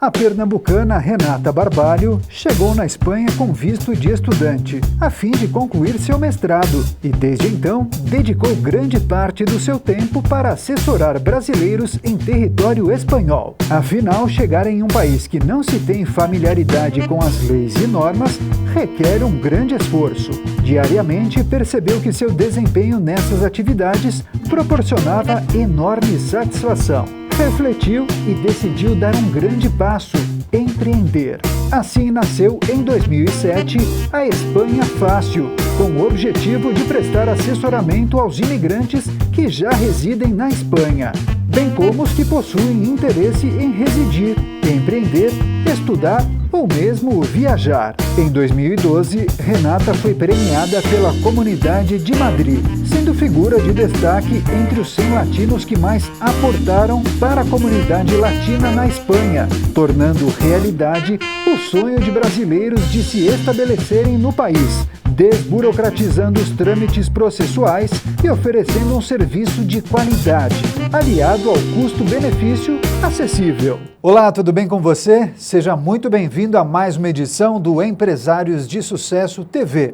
A pernambucana Renata Barbalho chegou na Espanha com visto de estudante, a fim de concluir seu mestrado, e desde então dedicou grande parte do seu tempo para assessorar brasileiros em território espanhol. Afinal, chegar em um país que não se tem familiaridade com as leis e normas requer um grande esforço. Diariamente percebeu que seu desempenho nessas atividades proporcionava enorme satisfação. Refletiu e decidiu dar um grande passo, empreender. Assim nasceu em 2007 a Espanha Fácil, com o objetivo de prestar assessoramento aos imigrantes que já residem na Espanha, bem como os que possuem interesse em residir, empreender, estudar ou mesmo viajar. Em 2012, Renata foi premiada pela Comunidade de Madrid, sendo figura de destaque entre os 100 latinos que mais aportaram para a comunidade latina na Espanha, tornando realidade o sonho de brasileiros de se estabelecerem no país, desburocratizando os trâmites processuais e oferecendo um serviço de qualidade, aliado ao custo-benefício acessível. Olá, tudo bem com você? Seja muito bem-vindo a mais uma edição do Empresários de Sucesso TV.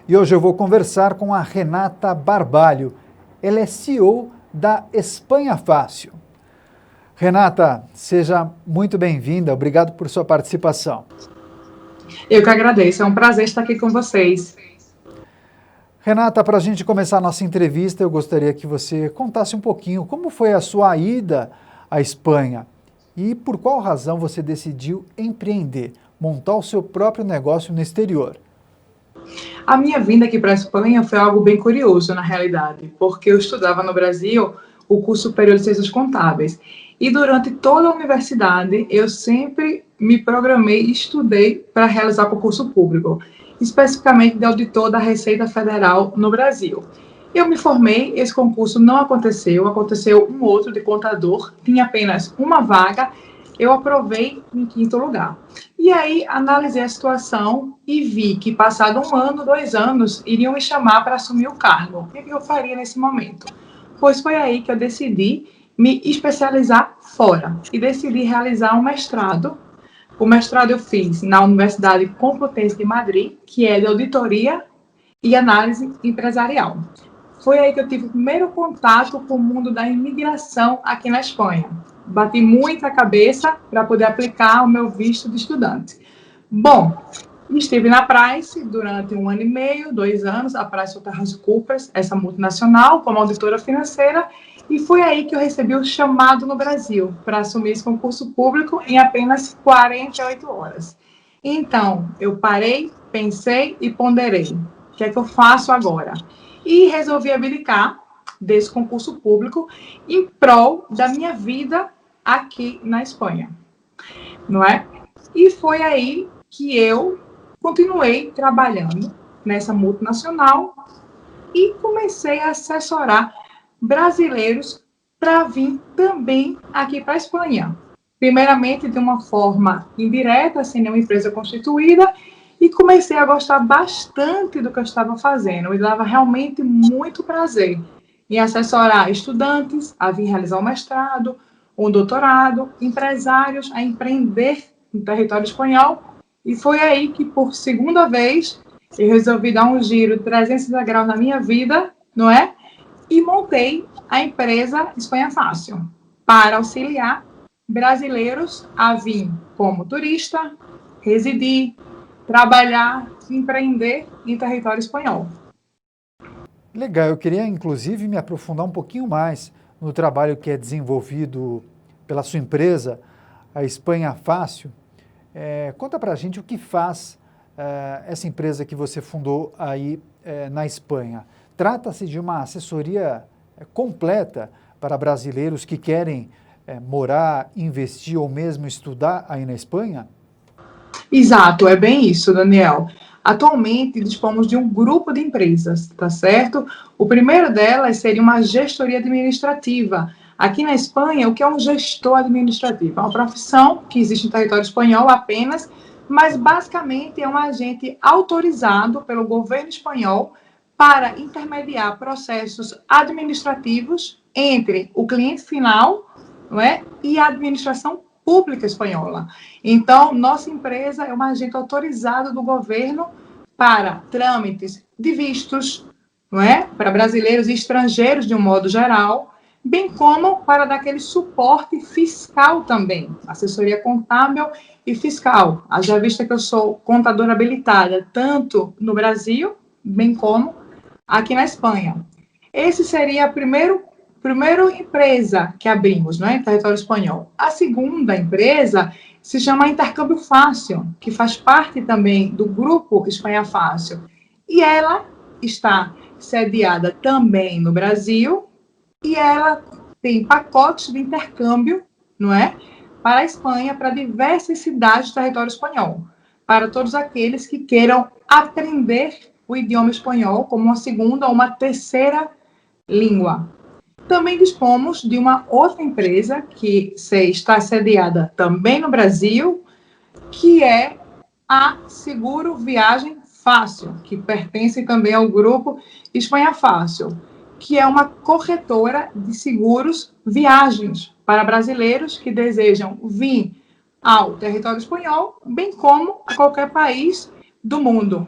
E hoje eu vou conversar com a Renata Barbalho. Ela é CEO da Espanha Fácil. Renata, seja muito bem-vinda. Obrigado por sua participação. Eu que agradeço. É um prazer estar aqui com vocês. Renata, para a gente começar a nossa entrevista, eu gostaria que você contasse um pouquinho como foi a sua ida à Espanha e por qual razão você decidiu empreender, montar o seu próprio negócio no exterior. A minha vinda aqui para a Espanha foi algo bem curioso, na realidade, porque eu estudava no Brasil o curso superior de Ciências Contábeis. E durante toda a universidade, eu sempre me programei e estudei para realizar concurso público, especificamente de auditor da Receita Federal no Brasil. Eu me formei, esse concurso não aconteceu um outro de contador, tinha apenas uma vaga, eu aprovei em 5º lugar. E aí, analisei a situação e vi que, passado 1 ano, 2 anos, iriam me chamar para assumir o cargo. O que eu faria nesse momento? Pois foi aí que eu decidi me especializar fora e decidi realizar um mestrado. O mestrado eu fiz na Universidade Complutense de Madrid, que é de auditoria e análise empresarial. Foi aí que eu tive o primeiro contato com o mundo da imigração aqui na Espanha. Bati muita cabeça para poder aplicar o meu visto de estudante. Bom, estive na Price durante 1 ano e meio, 2 anos, a PricewaterhouseCoopers, essa multinacional, como auditora financeira, e foi aí que eu recebi o chamado no Brasil para assumir esse concurso público em apenas 48 horas. Então, eu parei, pensei e ponderei. O que é que eu faço agora? E resolvi abdicar desse concurso público em prol da minha vida aqui na Espanha, não é? E foi aí que eu continuei trabalhando nessa multinacional e comecei a assessorar brasileiros para vir também aqui para a Espanha. Primeiramente, de uma forma indireta, sem nenhuma empresa constituída, e comecei a gostar bastante do que eu estava fazendo. Me dava realmente muito prazer em assessorar estudantes a vir realizar um mestrado, um doutorado, empresários a empreender no território espanhol. E foi aí que, por segunda vez, eu resolvi dar um giro 360 graus na minha vida, não é? E montei a empresa Espanha Fácil para auxiliar brasileiros a vir como turista, residir, trabalhar, empreender em território espanhol. Legal, eu queria inclusive me aprofundar um pouquinho mais no trabalho que é desenvolvido pela sua empresa, a Espanha Fácil. Conta pra gente o que faz essa empresa que você fundou aí na Espanha. Trata-se de uma assessoria completa para brasileiros que querem morar, investir ou mesmo estudar aí na Espanha? Exato, é bem isso, Daniel. Atualmente, dispomos de um grupo de empresas, tá certo? O primeiro delas seria uma gestoria administrativa. Aqui na Espanha, o que é um gestor administrativo? É uma profissão que existe no território espanhol apenas, mas basicamente é um agente autorizado pelo governo espanhol para intermediar processos administrativos entre o cliente final, não é, e a administração pública espanhola. Então, nossa empresa é um agente autorizado do governo para trâmites de vistos, não é? Para brasileiros e estrangeiros de um modo geral, bem como para dar aquele suporte fiscal também, assessoria contábil e fiscal. Haja vista que eu sou contadora habilitada tanto no Brasil, bem como aqui na Espanha. Esse seria a primeira empresa que abrimos, né, em território espanhol. A segunda empresa se chama Intercâmbio Fácil, que faz parte também do grupo Espanha Fácil. E ela está sediada também no Brasil e ela tem pacotes de intercâmbio, não é, para a Espanha, para diversas cidades do território espanhol, para todos aqueles que queiram aprender o idioma espanhol como uma segunda ou uma terceira língua. Também dispomos de uma outra empresa que está sediada também no Brasil, que é a Seguro Viagem Fácil, que pertence também ao grupo Espanha Fácil, que é uma corretora de seguros viagens para brasileiros que desejam vir ao território espanhol, bem como a qualquer país do mundo.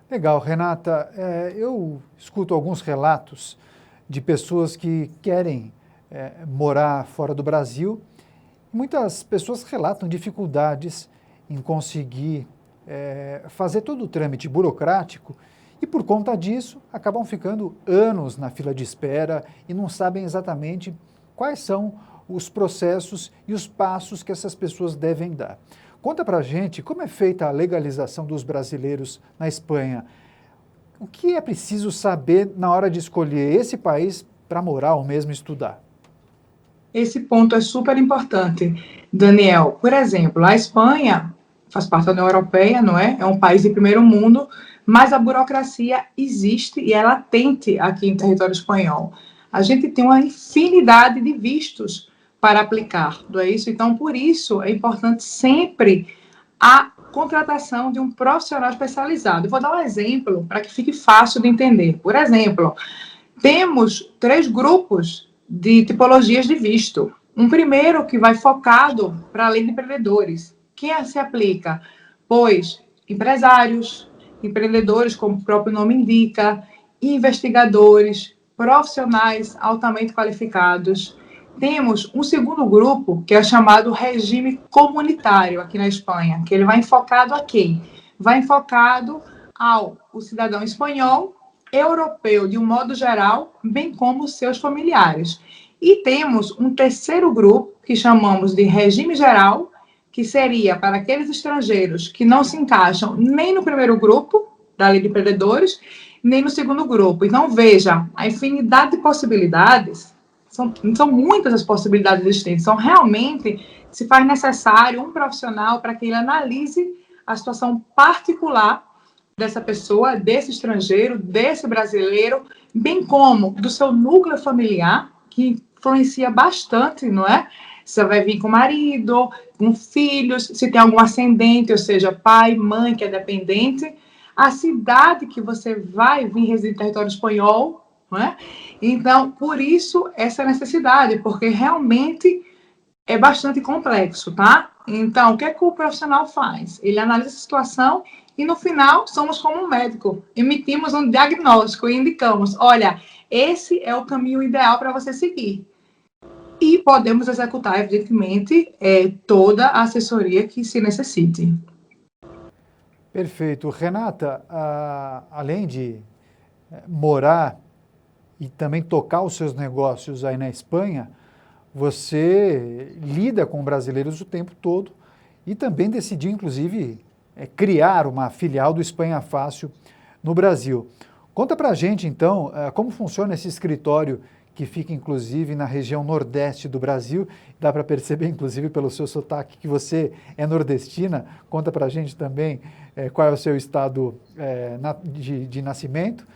Legal, Renata. Eu escuto alguns relatos de pessoas que querem morar fora do Brasil. Muitas pessoas relatam dificuldades em conseguir fazer todo o trâmite burocrático e, por conta disso, acabam ficando anos na fila de espera e não sabem exatamente quais são os processos e os passos que essas pessoas devem dar. Conta pra gente como é feita a legalização dos brasileiros na Espanha. O que é preciso saber na hora de escolher esse país para morar ou mesmo estudar? Esse ponto é super importante, Daniel. Por exemplo, a Espanha faz parte da União Europeia, não é? É um país de primeiro mundo, mas a burocracia existe e é latente aqui em território espanhol. A gente tem uma infinidade de vistos para aplicar, não é isso? Então, por isso, é importante sempre a contratação de um profissional especializado. Eu vou dar um exemplo para que fique fácil de entender. Por exemplo, temos 3 grupos de tipologias de visto. Um primeiro que vai focado para a lei de empreendedores. Quem se aplica? Pois empresários, empreendedores, como o próprio nome indica, investigadores, profissionais altamente qualificados. Temos um segundo grupo, que é chamado regime comunitário aqui na Espanha, que ele vai enfocado a quem? Vai enfocado ao cidadão espanhol, europeu de um modo geral, bem como seus familiares. E temos um terceiro grupo, que chamamos de regime geral, que seria para aqueles estrangeiros que não se encaixam nem no primeiro grupo, da lei de empreendedores, nem no segundo grupo. Então, veja, a infinidade de possibilidades, são muitas as possibilidades existentes, são realmente, se faz necessário um profissional para que ele analise a situação particular dessa pessoa, desse estrangeiro, desse brasileiro, bem como do seu núcleo familiar, que influencia bastante, não é? Você vai vir com marido, com filhos, se tem algum ascendente, ou seja, pai, mãe, que é dependente, a cidade que você vai vir residir em território espanhol, não é? Então, por isso, essa necessidade, porque realmente é bastante complexo, tá? Então, o que é que o profissional faz? Ele analisa a situação e, no final, somos como um médico. Emitimos um diagnóstico e indicamos, olha, esse é o caminho ideal para você seguir. E podemos executar, evidentemente, toda a assessoria que se necessite. Perfeito. Renata, além de morar e também tocar os seus negócios aí na Espanha, você lida com brasileiros o tempo todo e também decidiu, inclusive, criar uma filial do Espanha Fácil no Brasil. Conta pra gente, então, como funciona esse escritório que fica, inclusive, na região nordeste do Brasil. Dá para perceber, inclusive, pelo seu sotaque, que você é nordestina. Conta pra gente também qual é o seu estado de nascimento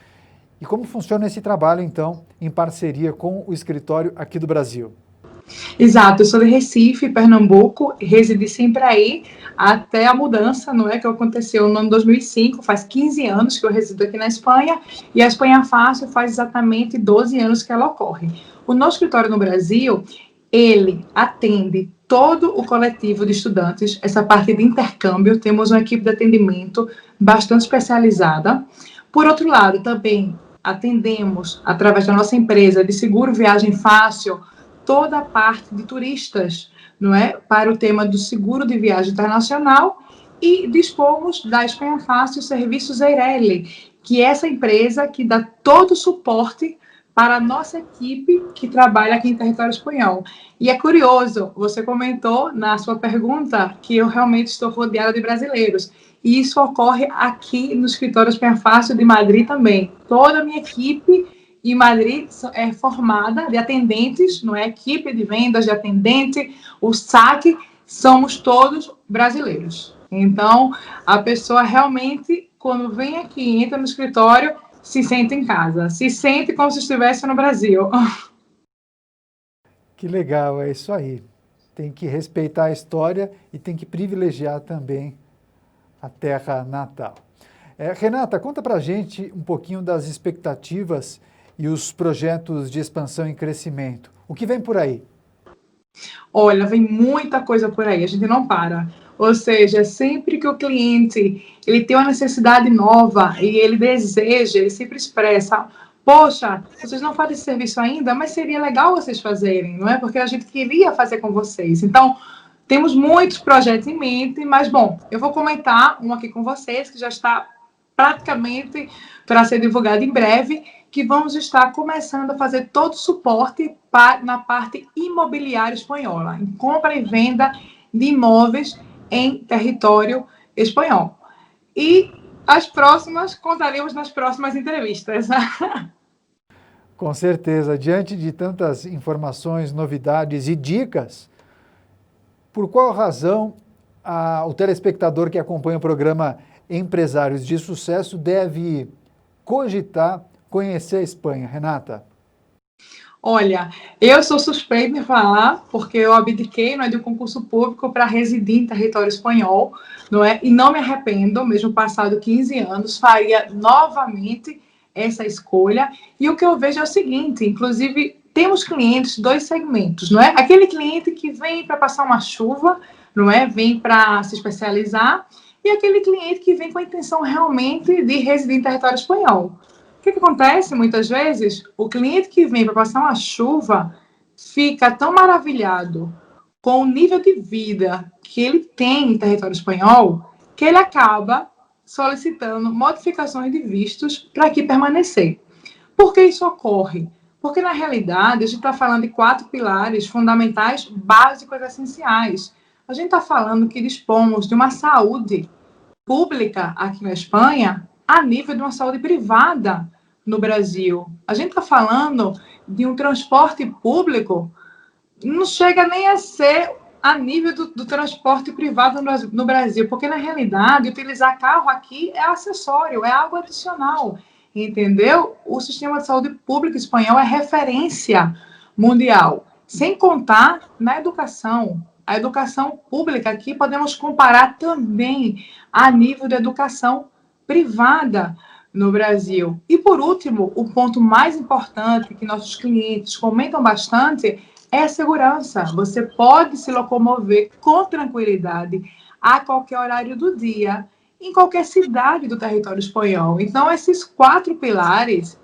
e como funciona esse trabalho, então, em parceria com o escritório aqui do Brasil. Exato, eu sou de Recife, Pernambuco, residi sempre aí até a mudança, não é, que aconteceu no ano 2005, faz 15 anos que eu resido aqui na Espanha, e a Espanha Fácil faz exatamente 12 anos que ela ocorre. O nosso escritório no Brasil, ele atende todo o coletivo de estudantes, essa parte de intercâmbio, temos uma equipe de atendimento bastante especializada. Por outro lado, também atendemos, através da nossa empresa de seguro viagem fácil, toda a parte de turistas, não é? Para o tema do seguro de viagem internacional, e dispomos da Espanha Fácil Serviços Eireli, que é essa empresa que dá todo o suporte para a nossa equipe que trabalha aqui em território espanhol. E é curioso, você comentou na sua pergunta que eu realmente estou rodeada de brasileiros. E isso ocorre aqui no escritório Espanha Fácil de Madrid também. Toda a minha equipe em Madrid é formada de atendentes, não é? Equipe de vendas de atendente, o saque, somos todos brasileiros. Então, a pessoa realmente, quando vem aqui, entra no escritório, se sente em casa, se sente como se estivesse no Brasil. Que legal, é isso aí. Tem que respeitar a história e tem que privilegiar também a terra natal. Renata, conta pra gente um pouquinho das expectativas e os projetos de expansão e crescimento. O que vem por aí? Olha, vem muita coisa por aí, a gente não para. Ou seja, sempre que o cliente ele tem uma necessidade nova e ele deseja, ele sempre expressa, poxa, vocês não fazem esse serviço ainda, mas seria legal vocês fazerem, não é? Porque a gente queria fazer com vocês. Então, temos muitos projetos em mente, mas, bom, eu vou comentar um aqui com vocês, que já está praticamente para ser divulgado em breve, que vamos estar começando a fazer todo o suporte na parte imobiliária espanhola, em compra e venda de imóveis em território espanhol. E as próximas contaremos nas próximas entrevistas. Com certeza, diante de tantas informações, novidades e dicas, por qual razão o telespectador que acompanha o programa Empresários de Sucesso deve cogitar conhecer a Espanha, Renata? Olha, eu sou suspeita em falar, porque eu abdiquei, não é, de um concurso público para residir em território espanhol, não é? E não me arrependo, mesmo passado 15 anos, faria novamente essa escolha. E o que eu vejo é o seguinte, inclusive, temos clientes, dois segmentos, não é? Aquele cliente que vem para passar uma chuva, não é? Vem para se especializar, e aquele cliente que vem com a intenção realmente de residir em território espanhol. O que acontece muitas vezes? O cliente que vem para passar uma chuva fica tão maravilhado com o nível de vida que ele tem em território espanhol que ele acaba solicitando modificações de vistos para aqui permanecer. Por que isso ocorre? Porque, na realidade, a gente está falando de 4 pilares fundamentais, básicos, essenciais. A gente está falando que dispomos de uma saúde pública aqui na Espanha a nível de uma saúde privada no Brasil. A gente está falando de um transporte público, não chega nem a ser a nível do transporte privado no Brasil, porque na realidade utilizar carro aqui é acessório, é algo adicional, entendeu? O sistema de saúde pública espanhol é referência mundial, sem contar na educação. A educação pública aqui podemos comparar também a nível de educação privada no Brasil. E, por último, o ponto mais importante que nossos clientes comentam bastante é a segurança. Você pode se locomover com tranquilidade a qualquer horário do dia, em qualquer cidade do território espanhol. Então, esses 4 pilares,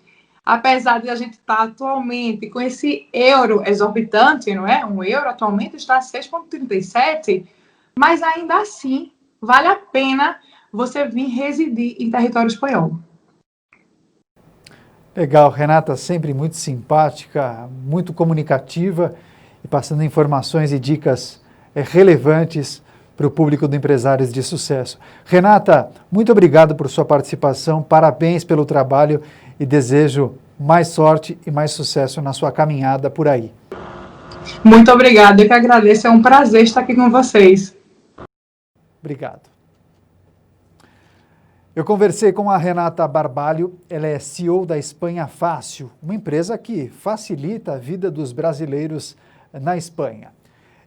apesar de a gente estar atualmente com esse euro exorbitante, não é? Um euro atualmente está a 6,37, mas ainda assim vale a pena você vir residir em território espanhol. Legal, Renata, sempre muito simpática, muito comunicativa e passando informações e dicas relevantes para o público do Empresários de Sucesso. Renata, muito obrigado por sua participação, parabéns pelo trabalho e desejo mais sorte e mais sucesso na sua caminhada por aí. Muito obrigada, eu que agradeço, é um prazer estar aqui com vocês. Obrigado. Eu conversei com a Renata Barbalho, ela é CEO da Espanha Fácil, uma empresa que facilita a vida dos brasileiros na Espanha.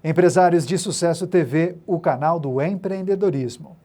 Empresários de Sucesso TV, o canal do empreendedorismo.